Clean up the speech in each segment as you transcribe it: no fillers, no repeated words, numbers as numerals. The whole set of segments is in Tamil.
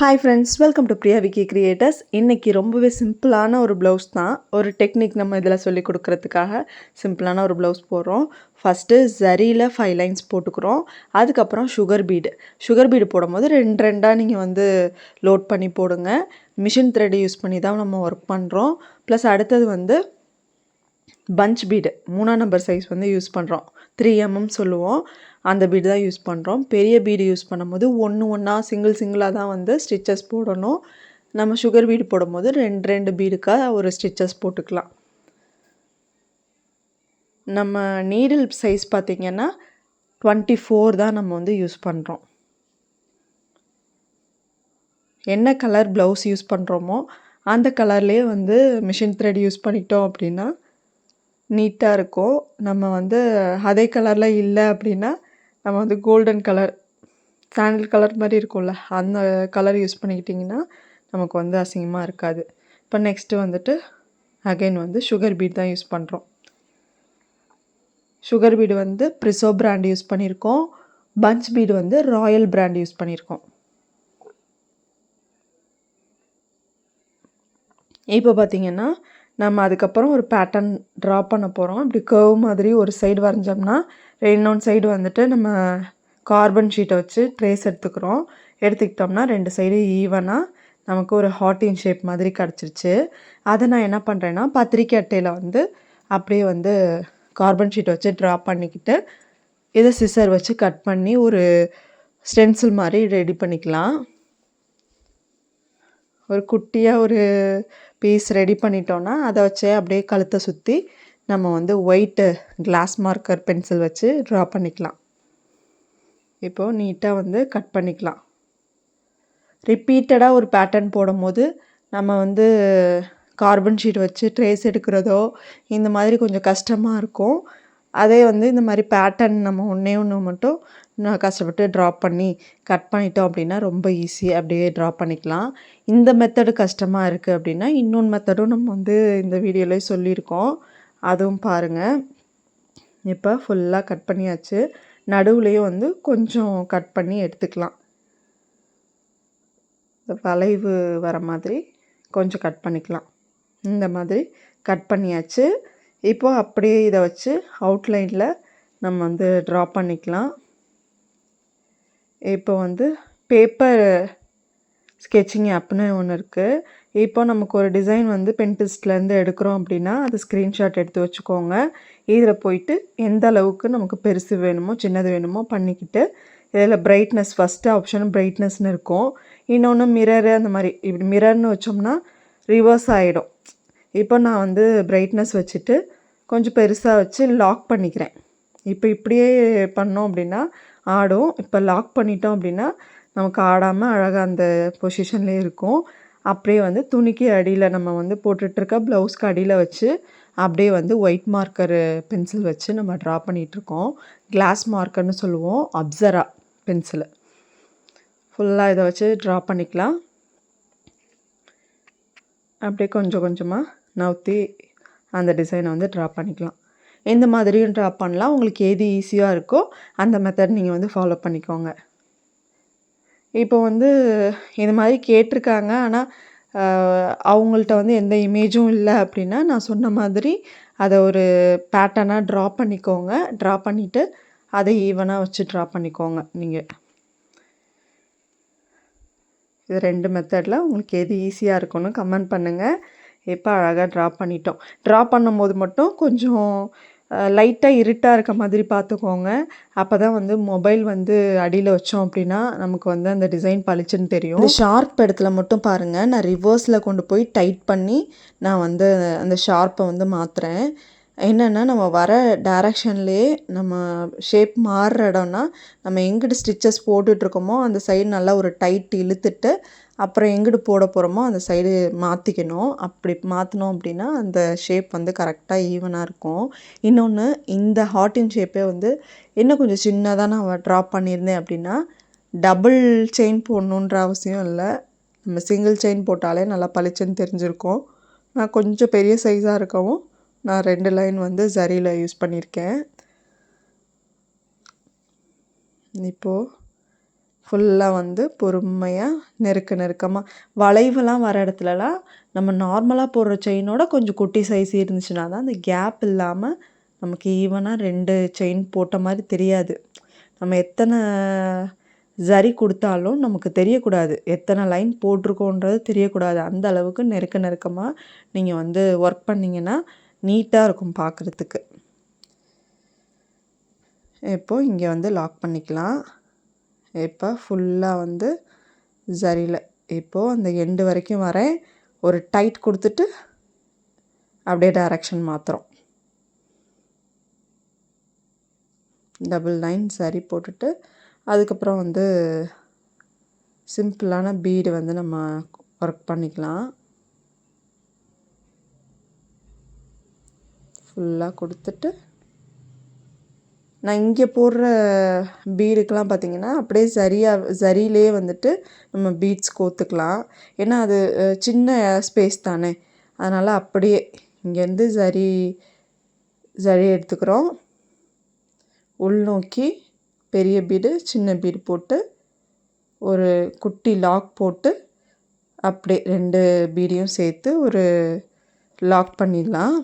Hi friends, welcome to Priya Vicky creators. இன்றைக்கி ரொம்பவே சிம்பிளான ஒரு ப்ளவுஸ் தான். ஒரு டெக்னிக் நம்ம இதில் சொல்லி கொடுக்குறதுக்காக சிம்பிளான ஒரு ப்ளவுஸ் போடுறோம். ஃபஸ்ட்டு ஜரியில் 5 லைன்ஸ் போட்டுக்கிறோம். அதுக்கப்புறம் சுகர் பீடு போடும்போது ரெண்டாக நீங்கள் வந்து லோட் பண்ணி போடுங்க. மிஷின் த்ரெட் யூஸ் பண்ணி தான் நம்ம ஒர்க் பண்ணுறோம். ப்ளஸ் அடுத்தது வந்து பஞ்ச் பீடு 3ஆம் நம்பர் சைஸ் வந்து யூஸ் பண்ணுறோம். 3mm சொல்லுவோம். அந்த பீடு தான் யூஸ் பண்ணுறோம். பெரிய பீடு யூஸ் பண்ணும்போது ஒன்றா சிங்கிளாக தான் வந்து ஸ்டிச்சஸ் போடணும். நம்ம சுகர் பீடு போடும்போது ரெண்டு பீடுக்காக ஒரு ஸ்டிச்சஸ் போட்டுக்கலாம். நம்ம நீடில் சைஸ் பார்த்திங்கன்னா 24 தான் நம்ம வந்து யூஸ் பண்ணுறோம். என்ன கலர் ப்ளவுஸ் யூஸ் பண்ணுறோமோ அந்த கலர்லேயே வந்து மிஷின் த்ரெட் யூஸ் பண்ணிட்டோம் அப்படின்னா நீட்டாக இருக்கும். நம்ம வந்து அதே கலரில் இல்லை அப்படின்னா நம்ம வந்து கோல்டன் கலர், சாண்டில் கலர் மாதிரி இருக்கும்ல, அந்த கலர் யூஸ் பண்ணிக்கிட்டிங்கன்னா நமக்கு வந்து அசிங்கமாக இருக்காது. இப்போ நெக்ஸ்ட்டு வந்துட்டு அகைன் வந்து சுகர் பீட் தான் யூஸ் பண்ணுறோம். சுகர் பீடு வந்து ப்ரிசோ பிராண்ட் யூஸ் பண்ணியிருக்கோம். பஞ்ச் பீடு வந்து ராயல் பிராண்ட் யூஸ் பண்ணியிருக்கோம். இப்போ பார்த்திங்கன்னா நம்ம அதுக்கப்புறம் ஒரு பேட்டர்ன் ட்ரா பண்ண போகிறோம். இப்படி கர்வ் மாதிரி ஒரு சைடு வரைஞ்சோம்னா இன்னொன்று சைடு வந்துட்டு நம்ம கார்பன் ஷீட்டை வச்சு ட்ரேஸ் எடுத்துக்கிட்டோம்னா 2 சைடு ஈவனாக நமக்கு ஒரு ஹார்ட்டின் ஷேப் மாதிரி கிடச்சிருச்சு. அதை நான் என்ன பண்ணுறேன்னா பத்திரிக்கை அட்டையில் வந்து அப்படியே வந்து கார்பன் ஷீட்டை வச்சு ட்ரா பண்ணிக்கிட்டு இதை சிசர் வச்சு கட் பண்ணி ஒரு ஸ்டென்சில் மாதிரி ரெடி பண்ணிக்கலாம். ஒரு குட்டியாக ஒரு பீஸ் ரெடி பண்ணிட்டோன்னா அதை வச்சு அப்படியே கழுத்தை சுற்றி நம்ம வந்து ஒயிட்டு கிளாஸ் மார்க்கர் பென்சில் வச்சு ட்ரா பண்ணிக்கலாம். இப்போது நீட்டாக வந்து கட் பண்ணிக்கலாம். ரிப்பீட்டடாக ஒரு பேட்டர்ன் போடும்போது நம்ம வந்து கார்பன் ஷீட் வச்சு ட்ரேஸ் எடுக்கிறதோ இந்த மாதிரி கொஞ்சம் கஷ்டமாக இருக்கும். அதே வந்து இந்த மாதிரி பேட்டர்ன் நம்ம ஒன்று மட்டும் கஷ்டப்பட்டு ட்ரா பண்ணி கட் பண்ணிட்டோம் அப்படின்னா ரொம்ப ஈஸி, அப்படியே ட்ரா பண்ணிக்கலாம். இந்த மெத்தடு கஷ்டமாக இருக்குது அப்படின்னா இன்னொன்று மெத்தடும் நம்ம வந்து இந்த வீடியோவில் சொல்லியிருக்கோம், அதுவும் பாருங்கள். இப்போ ஃபுல்லாக கட் பண்ணியாச்சு. நடுவுலையும் வந்து கொஞ்சம் கட் பண்ணி எடுத்துக்கலாம். இந்த வளைவு வர மாதிரி கொஞ்சம் கட் பண்ணிக்கலாம். இந்த மாதிரி கட் பண்ணியாச்சு. இப்போது அப்படியே இதை வச்சு அவுட்லைனில் நம்ம வந்து ட்ரா பண்ணிக்கலாம். இப்போ வந்து பேப்பர் ஸ்கெட்சிங் ஆப்னு ஒன்று இருக்குது. இப்போ நமக்கு ஒரு டிசைன் வந்து பென்டிஸ்ட்லேருந்து எடுக்கிறோம் அப்படின்னா அது ஸ்க்ரீன்ஷாட் எடுத்து வச்சுக்கோங்க. இதில் போயிட்டு எந்த அளவுக்கு நமக்கு பெருசு வேணுமோ சின்னது வேணுமோ பண்ணிக்கிட்டு இதில் பிரைட்னஸ் ஃபஸ்ட்டு ஆப்ஷன் பிரைட்னஸ்னு இருக்கும். இன்னொன்று மிரரு, அந்த மாதிரி இப்படி மிரர்னு வச்சோம்னா ரிவர்ஸ் ஆகிடும். இப்போ நான் வந்து பிரைட்னஸ் வச்சுட்டு கொஞ்சம் பெருசாக வச்சு லாக் பண்ணிக்கிறேன். இப்போ இப்படியே பண்ணோம் அப்படின்னா ஆடும். இப்போ லாக் பண்ணிட்டோம் அப்படின்னா நமக்கு ஆடாமல் அழகாக அந்த பொசிஷன்லேயே இருக்கும். அப்படியே வந்து துணிக்கு அடியில் நம்ம வந்து போட்டுட்ருக்க ப்ளவுஸ்க்கு அடியில் வச்சு அப்படியே வந்து ஒயிட் மார்க்கரு பென்சில் வச்சு நம்ம ட்ரா பண்ணிகிட்ருக்கோம். கிளாஸ் மார்க்கர்னு சொல்லுவோம், அப்சரா பென்சிலு. ஃபுல்லாக இதை வச்சு ட்ரா பண்ணிக்கலாம். அப்படியே கொஞ்சம் கொஞ்சமாக நவுத்தி அந்த டிசைனை வந்து ட்ரா பண்ணிக்கலாம். எந்த மாதிரியும் ட்ரா பண்ணலாம். உங்களுக்கு எது ஈஸியாக இருக்கோ அந்த மெத்தட் நீங்கள் வந்து ஃபாலோ பண்ணிக்கோங்க. இப்போ வந்து இது மாதிரி கேட்டிருக்காங்க, ஆனால் அவங்கள்ட்ட வந்து எந்த இமேஜும் இல்லை அப்படின்னா நான் சொன்ன மாதிரி அதை ஒரு பேட்டர்னாக ட்ரா பண்ணிக்கோங்க. ட்ரா பண்ணிவிட்டு அதை ஈவனாக வச்சு ட்ரா பண்ணிக்கோங்க. நீங்கள் இது 2 மெத்தடில் உங்களுக்கு எது ஈஸியாக இருக்குன்னு கமெண்ட் பண்ணுங்கள். இப்போ அழகாக ட்ரா பண்ணிட்டோம். ட்ரா பண்ணும்போது மட்டும் கொஞ்சம் லைட்டாக இருட்டாக இருக்க மாதிரி பார்த்துக்கோங்க. அப்போ தான் வந்து மொபைல் வந்து அடியில் வச்சோம் அப்படின்னா நமக்கு வந்து அந்த டிசைன் பளிச்சுன்னு தெரியும். இந்த ஷார்ப் இடத்துல மட்டும் பாருங்கள், நான் ரிவர்ஸில் கொண்டு போய் டைட் பண்ணி நான் வந்து அந்த ஷார்ப்பை வந்து மாற்றுறேன். என்னென்னா நம்ம வர டைரக்ஷன்லேயே நம்ம ஷேப் மாறுற இடம்னா நம்ம எங்கிட்டு ஸ்டிச்சஸ் போட்டுட்ருக்கோமோ அந்த சைடு நல்லா ஒரு டைட் இழுத்துட்டு அப்புறம் எங்கிட்டு போட போகிறோமோ அந்த சைடு மாற்றிக்கணும். அப்படி மாற்றினோம் அப்படின்னா அந்த ஷேப் வந்து கரெக்டாக ஈவனாக இருக்கும். இன்னொன்று, இந்த ஹார்ட்டின் ஷேப்பே வந்து இன்னும் கொஞ்சம் சின்னதாக நான் ட்ரா பண்ணியிருந்தேன் அப்படின்னா டபுள் செயின் போடணுன்ற அவசியம் இல்லை. நம்ம சிங்கிள் செயின் போட்டாலே நல்லா பளிச்சுன்னு தெரிஞ்சிருக்கும். நான் கொஞ்சம் பெரிய சைஸாக இருக்கவும் நான் 2 லைன் வந்து ஜரியில் யூஸ் பண்ணியிருக்கேன். இப்போது ஃபுல்லாக வந்து பொறுமையாக நெருக்கமாக வளைவெல்லாம் வர இடத்துலலாம் நம்ம நார்மலாக போடுற செயினோட கொஞ்சம் குட்டி சைஸ் இருந்துச்சுன்னா தான் அந்த கேப் இல்லாமல் நமக்கு ஈவனாக 2 செயின் போட்ட மாதிரி தெரியாது. நம்ம எத்தனை ஜரி கொடுத்தாலும் நமக்கு தெரியக்கூடாது, எத்தனை லைன் போட்டிருக்கோன்றது தெரியக்கூடாது. அந்த அளவுக்கு நெருக்கமாக நீங்கள் வந்து ஒர்க் பண்ணிங்கன்னா நீட்டாக இருக்கும் பார்க்குறதுக்கு. இப்போது இங்கே வந்து லாக் பண்ணிக்கலாம். இப்போ ஃபுல்லாக வந்து ஜரியில் இப்போது அந்த எண்டு வரைக்கும் வரேன். ஒரு டைட் கொடுத்துட்டு அப்படியே டைரக்ஷன் மாற்றுறோம். டபுள் லைன் சரி போட்டுட்டு அதுக்கப்புறம் வந்து சிம்பிளான பீடு வந்து நம்ம ஒர்க் பண்ணிக்கலாம். ஃபுல்லாக கொடுத்துட்டு நான் இங்கே போடுற பீடுக்கெலாம் பார்த்திங்கன்னா அப்படியே ஜரியிலே வந்துட்டு நம்ம பீட்ஸ் கோத்துக்கலாம். ஏன்னா அது சின்ன ஸ்பேஸ் தானே, அதனால் அப்படியே இங்கேருந்து ஜரி எடுத்துக்கிறோம். உள்நோக்கி பெரிய பீடு சின்ன பீடு போட்டு ஒரு குட்டி லாக் போட்டு அப்படியே 2 பீடையும் சேர்த்து ஒரு லாக் பண்ணிடலாம்.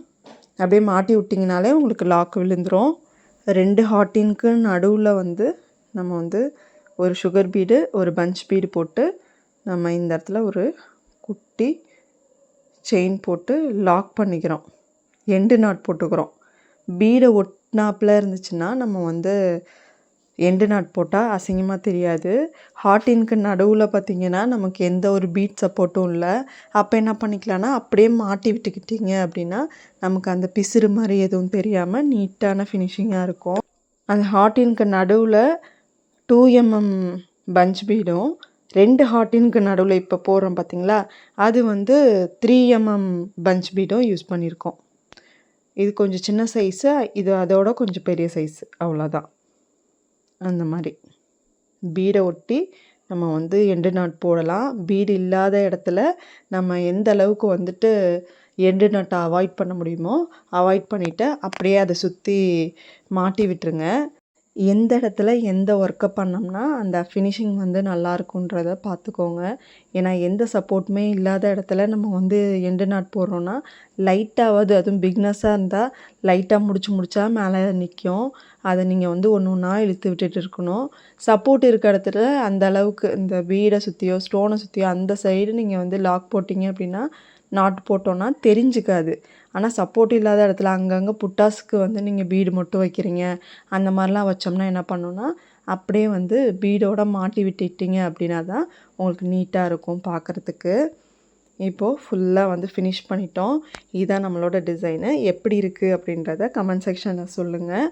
அப்படியே மாட்டி விட்டிங்கனாலே உங்களுக்கு லாக் விழுந்துடும். 2 ஹார்டினுக்கு நடுவில் வந்து நம்ம வந்து ஒரு சுகர் பீடு ஒரு பஞ்ச் பீடு போட்டு நம்ம இந்த இடத்துல ஒரு குட்டி செயின் போட்டு லாக் பண்ணிக்கிறோம். எண்டு நாட் போட்டுக்கிறோம். பீடை ஒட்டினாப்பில் இருந்துச்சுன்னா நம்ம வந்து எண்டு நாட் போட்டால் அசிங்கமாக தெரியாது. ஹார்டினுக்கு நடுவில் பார்த்திங்கன்னா நமக்கு எந்த ஒரு பீட் சப்போர்ட்டும் இல்லை. அப்போ என்ன பண்ணிக்கலாம்னா அப்படியே மாட்டி விட்டுக்கிட்டிங்க அப்படின்னா நமக்கு அந்த பிசுறு மாதிரி எதுவும் தெரியாமல் நீட்டான ஃபினிஷிங்காக இருக்கும். அந்த ஹார்டினுக்கு நடுவில் 2 mm பஞ்ச் பீடும் 2 ஹார்டினுக்கு நடுவில் இப்போ போடுறோம் பார்த்திங்களா, அது வந்து 3 mm பஞ்ச் பீடும் யூஸ் பண்ணியிருக்கோம். இது கொஞ்சம் சின்ன சைஸு, இது அதோட கொஞ்சம் பெரிய சைஸு, அவ்வளோதான். அந்த மாதிரி பீடை ஒட்டி நம்ம வந்து எண்டு நாட் போடலாம். பீடு இல்லாத இடத்துல நம்ம எந்த அளவுக்கு வந்துட்டு எண்டு நாட்டை அவாய்ட் பண்ண முடியுமோ அவாய்ட் பண்ணிவிட்டு அப்படியே அதை சுற்றி மாட்டி விட்டுருங்க. எந்த இடத்துல எந்த ஒர்க்கை பண்ணோம்னா அந்த ஃபினிஷிங் வந்து நல்லாயிருக்குன்றத பார்த்துக்கோங்க. ஏன்னா எந்த சப்போர்ட்டுமே இல்லாத இடத்துல நம்ம வந்து எண்டு நாட் போடுறோன்னா லைட்டாவது, அதுவும் பிக்னஸாக இருந்தால் லைட்டாக முடிச்சா மேலே நிற்கும். அதை நீங்கள் வந்து ஒன்று ஒன்றா இழுத்து விட்டுட்டு இருக்கணும். சப்போர்ட் இருக்க இடத்துல அந்த அளவுக்கு இந்த பீடை சுற்றியோ ஸ்டோனை சுற்றியோ அந்த சைடு நீங்கள் வந்து லாக் போட்டிங்க அப்படின்னா நாட் போட்டோன்னா தெரிஞ்சுக்காது. ஆனால் சப்போர்ட் இல்லாத இடத்துல அங்கங்கே புட்டாஸுக்கு வந்து நீங்கள் பீடு மட்டும் வைக்கிறீங்க, அந்த மாதிரிலாம் வச்சோம்னா என்ன பண்ணணுன்னா அப்படியே வந்து பீடோட மாட்டி விட்டுட்டிங்க அப்படின்னா தான் உங்களுக்கு நீட்டாக இருக்கும் பார்க்குறதுக்கு. இப்போது ஃபுல்லாக வந்து ஃபினிஷ் பண்ணிட்டோம். இதுதான் நம்மளோட டிசைனு. எப்படி இருக்குது அப்படின்றத கமெண்ட் செக்ஷனில் சொல்லுங்கள்.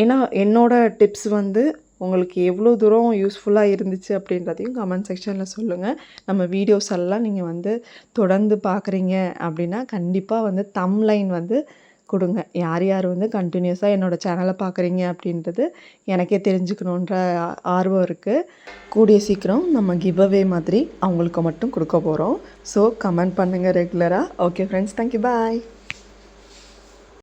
ஏன்னா என்னோடய டிப்ஸ் வந்து உங்களுக்கு எவ்வளோ தூரம் யூஸ்ஃபுல்லாக இருந்துச்சு அப்படின்றதையும் கமெண்ட் செக்ஷனில் சொல்லுங்கள். நம்ம வீடியோஸ் எல்லாம் நீங்கள் வந்து தொடர்ந்து பார்க்குறீங்க அப்படின்னா கண்டிப்பாக வந்து தம்ப்லைன் வந்து கொடுங்க. யார் யார் வந்து கண்டினியூஸாக என்னோடய சேனலை பார்க்குறீங்க அப்படின்றது எனக்கே தெரிஞ்சுக்கணுன்ற ஆர்வம் இருக்குது. கூடிய சீக்கிரம் நம்ம கிவ்அவே மாதிரி அவங்களுக்கு மட்டும் கொடுக்க போகிறோம். ஸோ கமெண்ட் பண்ணுங்கள் ரெகுலராக. ஓகே ஃப்ரெண்ட்ஸ், தேங்க்யூ, பாய்.